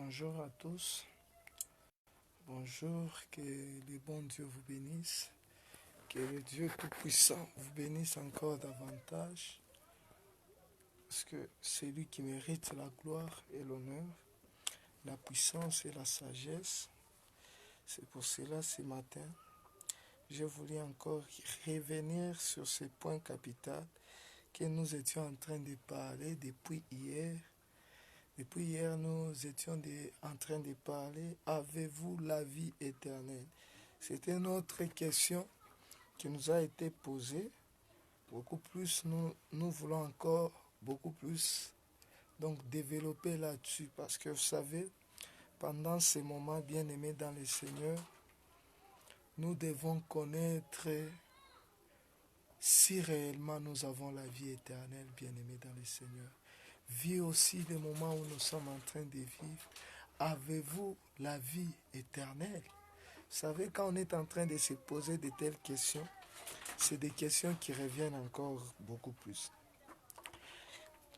Bonjour à tous. Bonjour, que le bon Dieu vous bénisse. Que le Dieu Tout-Puissant vous bénisse encore davantage. Parce que c'est lui qui mérite la gloire et l'honneur, la puissance et la sagesse. C'est pour cela ce matin, je voulais encore revenir sur ce point capital que nous étions en train de parler depuis hier. Depuis hier, nous étions en train de parler, avez-vous la vie éternelle? C'était notre question qui nous a été posée. Beaucoup plus, nous voulons encore beaucoup plus donc développer là-dessus. Parce que vous savez, pendant ces moments bien-aimés dans le Seigneur, nous devons connaître si réellement nous avons la vie éternelle, bien-aimés dans le Seigneur. Vie aussi les moments où nous sommes en train de vivre. Avez-vous la vie éternelle? Vous savez, quand on est en train de se poser de telles questions, c'est des questions qui reviennent encore beaucoup plus.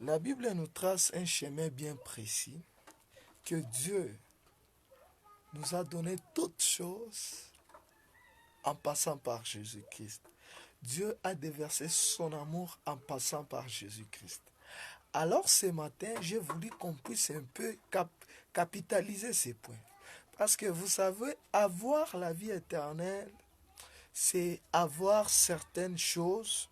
La Bible nous trace un chemin bien précis que Dieu nous a donné toutes choses en passant par Jésus-Christ. Dieu a déversé son amour en passant par Jésus-Christ. Alors ce matin, j'ai voulu qu'on puisse un peu capitaliser ces points. Parce que vous savez, avoir la vie éternelle, c'est avoir certaines choses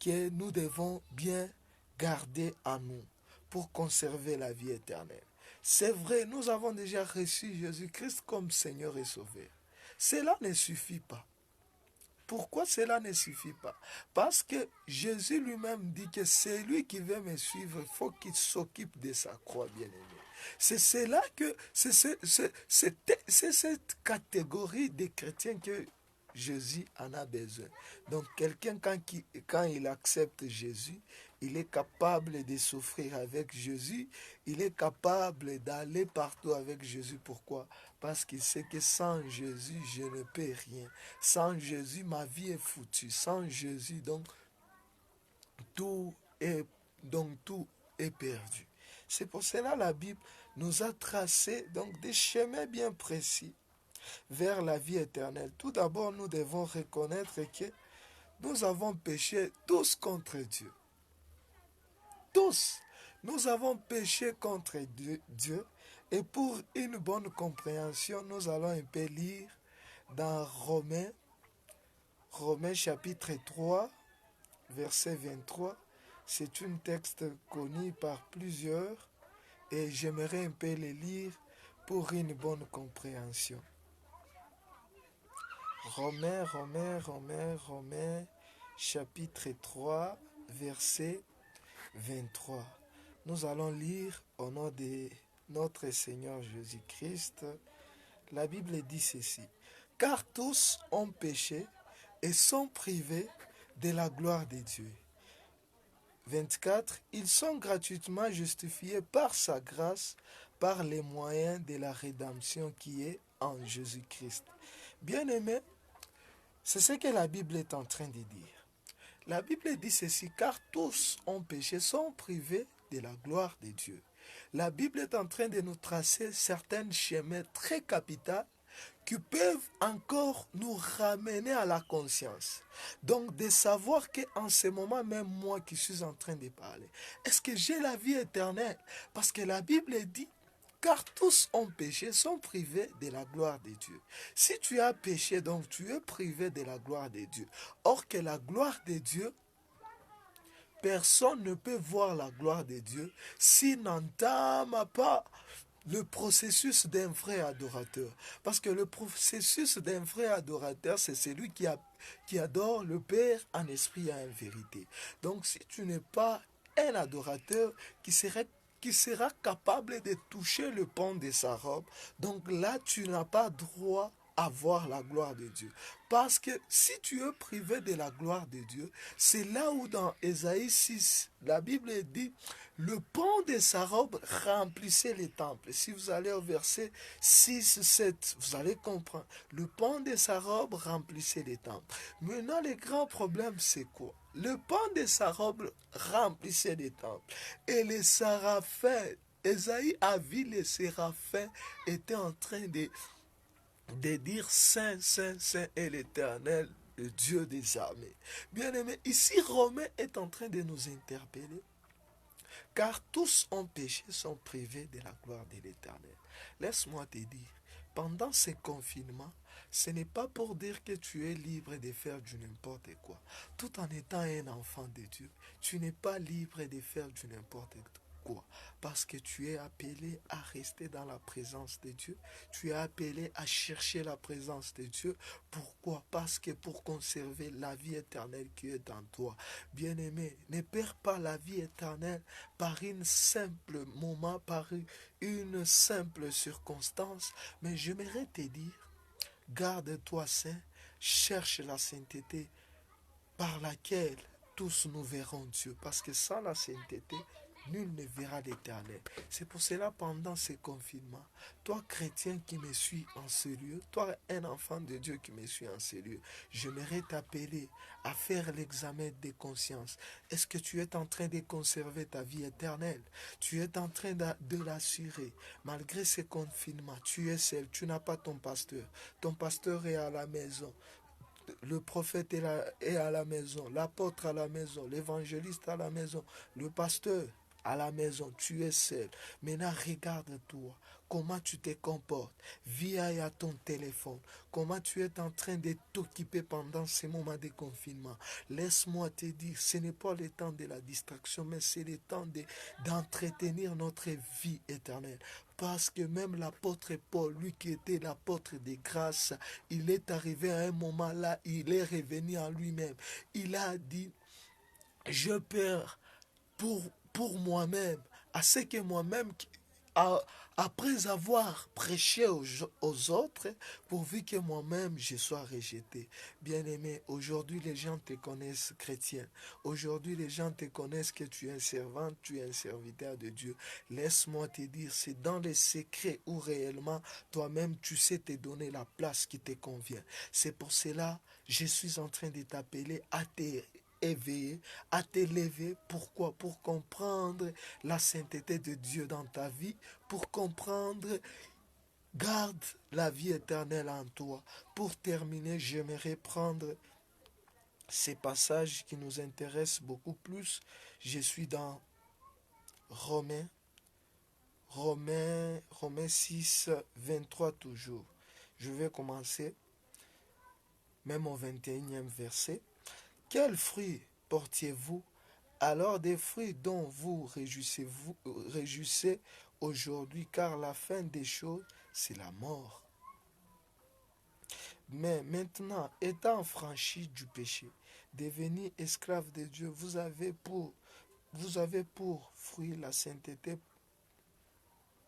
que nous devons bien garder en nous pour conserver la vie éternelle. C'est vrai, nous avons déjà reçu Jésus-Christ comme Seigneur et Sauveur. Cela ne suffit pas. Pourquoi cela ne suffit pas? Parce que Jésus lui-même dit que c'est lui qui veut me suivre, il faut qu'il s'occupe de sa croix, bien-aimé. C'est cela que, c'est cette catégorie de chrétiens que Jésus en a besoin. Donc quelqu'un quand il accepte Jésus, il est capable de souffrir avec Jésus, il est capable d'aller partout avec Jésus. Pourquoi? Parce qu'il sait que sans Jésus, je ne peux rien. Sans Jésus, ma vie est foutue. Sans Jésus, tout est, tout est perdu. C'est pour cela que la Bible nous a tracé des chemins bien précis vers la vie éternelle. Tout d'abord, nous devons reconnaître que nous avons péché tous contre Dieu. Tous, nous avons péché contre Dieu. Et pour une bonne compréhension, nous allons un peu lire dans Romains chapitre 3, verset 23. C'est un texte connu par plusieurs et j'aimerais un peu le lire pour une bonne compréhension. Romains, chapitre 3, verset 23. Nous allons lire au nom de notre Seigneur Jésus-Christ. La Bible dit ceci. Car tous ont péché et sont privés de la gloire de Dieu. 24. Ils sont gratuitement justifiés par sa grâce, par les moyens de la rédemption qui est en Jésus-Christ. Bien-aimés, c'est ce que la Bible est en train de dire. La Bible dit ceci, car tous ont péché, sont privés de la gloire de Dieu. La Bible est en train de nous tracer certains chemins très capitaux qui peuvent encore nous ramener à la conscience. Donc de savoir qu'en ce moment, même moi qui suis en train de parler, est-ce que j'ai la vie éternelle? Parce que la Bible dit, car tous ont péché, sont privés de la gloire de Dieu. Si tu as péché, donc tu es privé de la gloire de Dieu. Or que la gloire de Dieu, personne ne peut voir la gloire de Dieu s'il n'entame pas le processus d'un vrai adorateur. Parce que le processus d'un vrai adorateur, c'est celui qui adore le Père en esprit et en vérité. Donc si tu n'es pas un adorateur qui sera capable de toucher le pan de sa robe, donc là tu n'as pas droit à voir la gloire de Dieu. Parce que si tu es privé de la gloire de Dieu, c'est là où dans Ésaïe 6, la Bible dit, le pan de sa robe remplissait les temples. Si vous allez au verset 6, 7, vous allez comprendre. Le pan de sa robe remplissait les temples. Maintenant, le grand problème, c'est quoi? Le pan de sa robe remplissait les temples. Et les séraphins Ésaïe a vu les séraphins étaient en train de dire Saint, Saint, Saint est l'Éternel, le Dieu des armées. Bien-aimé, ici Romain est en train de nous interpeller, car tous ont péché, sont privés de la gloire de l'Éternel. Laisse-moi te dire, pendant ces confinements, ce n'est pas pour dire que tu es libre de faire du n'importe quoi. Tout en étant un enfant de Dieu, tu n'es pas libre de faire du n'importe quoi. Parce que tu es appelé à rester dans la présence de Dieu. Tu es appelé à chercher la présence de Dieu. Pourquoi? Parce que pour conserver la vie éternelle qui est en toi. Bien-aimé, ne perds pas la vie éternelle par une simple moment, par une simple circonstance. Mais j'aimerais te dire, garde-toi saint, cherche la sainteté par laquelle tous nous verrons Dieu. Parce que sans la sainteté, nul ne verra l'Éternel. C'est pour cela, pendant ces confinements, toi chrétien qui me suis en ce lieu, toi un enfant de Dieu qui me suis en ce lieu, j'aimerais t'appeler à faire l'examen de conscience. Est-ce que tu es en train de conserver ta vie éternelle? Tu es en train de l'assurer. Malgré ces confinements, tu es seul, tu n'as pas ton pasteur. Ton pasteur est à la maison. Le prophète est à la maison, l'apôtre à la maison, l'évangéliste à la maison, le pasteur à la maison, tu es seul. Maintenant, regarde-toi, comment tu te comportes via ton téléphone, comment tu es en train de t'occuper pendant ces moments de confinement. Laisse-moi te dire, ce n'est pas le temps de la distraction, mais c'est le temps d'entretenir notre vie éternelle. Parce que même l'apôtre Paul, lui qui était l'apôtre des grâces, il est arrivé à un moment là, il est revenu en lui-même. Il a dit, je perds pour moi-même, à ce que moi-même, après avoir prêché aux autres, pourvu que moi-même je sois rejeté. Bien-aimé, aujourd'hui les gens te connaissent chrétien. Aujourd'hui les gens te connaissent que tu es un servant, tu es un serviteur de Dieu. Laisse-moi te dire, c'est dans les secrets où réellement toi-même tu sais te donner la place qui te convient. C'est pour cela je suis en train de t'appeler à te éveiller, à t'élever. Pourquoi? Pour comprendre la sainteté de Dieu dans ta vie, pour comprendre, garde la vie éternelle en toi. Pour terminer, j'aimerais prendre ces passages qui nous intéressent beaucoup plus. Je suis dans Romains, Romains 6, 23 toujours. Je vais commencer même au 21e verset. Quels fruits portiez-vous? Alors des fruits dont vous réjouissez aujourd'hui, car la fin des choses, c'est la mort. Mais maintenant, étant franchi du péché, devenu esclave de Dieu, vous avez pour fruit la sainteté,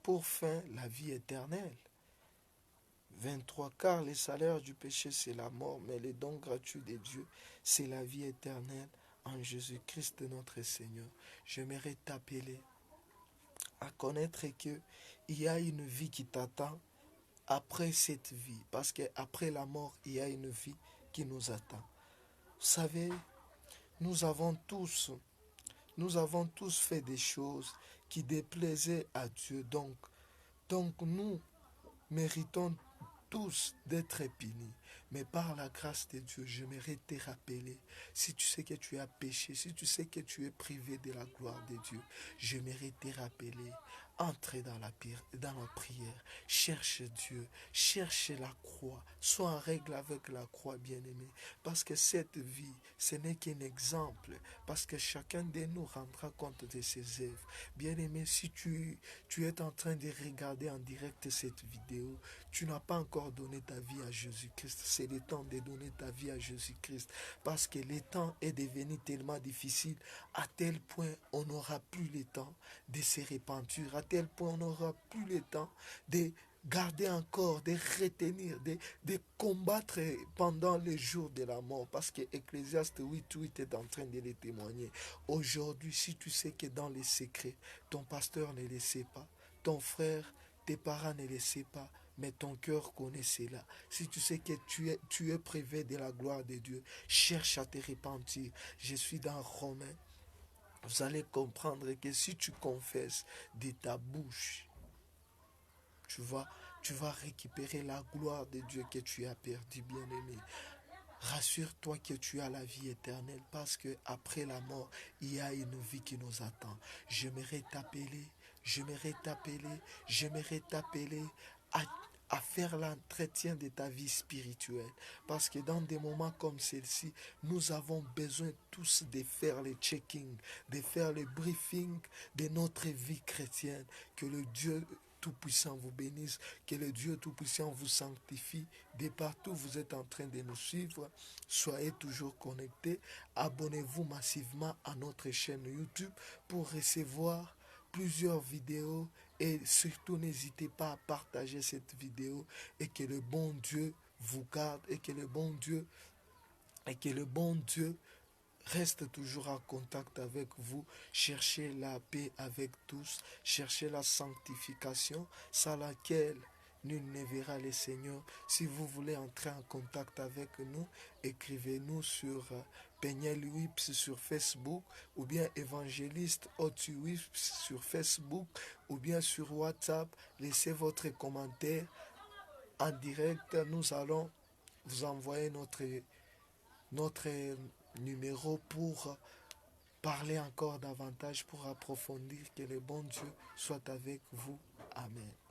pour fin la vie éternelle. 23. Car le salaire du péché, c'est la mort, mais le don gratuit de Dieu, c'est la vie éternelle en Jésus-Christ notre Seigneur. J'aimerais t'appeler à connaître que il y a une vie qui t'attend après cette vie, parce qu'après la mort, il y a une vie qui nous attend. Vous savez, nous avons tous, nous avons tous fait des choses qui déplaisaient à Dieu. Donc nous méritons tous d'être punis. Mais par la grâce de Dieu, j'aimerais te rappeler, si tu sais que tu as péché, si tu sais que tu es privé de la gloire de Dieu, j'aimerais te rappeler, entre dans la prière, cherche Dieu, cherche la croix, sois en règle avec la croix, bien-aimé, parce que cette vie, ce n'est qu'un exemple, parce que chacun de nous rendra compte de ses œuvres. Bien-aimé, si tu es en train de regarder en direct cette vidéo, tu n'as pas encore donné ta vie à Jésus-Christ. C'est le temps de donner ta vie à Jésus-Christ. Parce que le temps est devenu tellement difficile, à tel point on n'aura plus le temps de se repentir, à tel point on n'aura plus le temps de garder encore, de retenir, de combattre pendant les jours de la mort. Parce que Ecclésiaste 8 est en train de le témoigner. Aujourd'hui, si tu sais que dans les secrets, ton pasteur ne le sait pas, ton frère, tes parents ne le savent pas, mais ton cœur connaît cela. Si tu sais que tu es privé de la gloire de Dieu, cherche à te repentir. Je suis dans Romains vous allez comprendre que si tu confesses de ta bouche, tu vas récupérer la gloire de Dieu que tu as perdu, bien-aimé. Rassure-toi que tu as la vie éternelle parce que après la mort, il y a une vie qui nous attend. J'aimerais t'appeler, j'aimerais t'appeler, j'aimerais t'appeler à, à faire l'entretien de ta vie spirituelle. Parce que dans des moments comme celle-ci, nous avons besoin tous de faire le checking, de faire le briefing de notre vie chrétienne. Que le Dieu Tout-Puissant vous bénisse, que le Dieu Tout-Puissant vous sanctifie. De partout vous êtes en train de nous suivre, soyez toujours connectés. Abonnez-vous massivement à notre chaîne YouTube pour recevoir plusieurs vidéos et surtout n'hésitez pas à partager cette vidéo et que le bon Dieu vous garde et que le bon Dieu reste toujours en contact avec vous. Cherchez la paix avec tous. Cherchez la sanctification sans laquelle nul ne verra le Seigneur. Si vous voulez entrer en contact avec nous, écrivez-nous sur Peniel Wips sur Facebook ou bien Évangéliste Otu Wips sur Facebook ou bien sur WhatsApp. Laissez votre commentaire en direct. Nous allons vous envoyer notre numéro pour parler encore davantage, pour approfondir. Que le bon Dieu soit avec vous. Amen.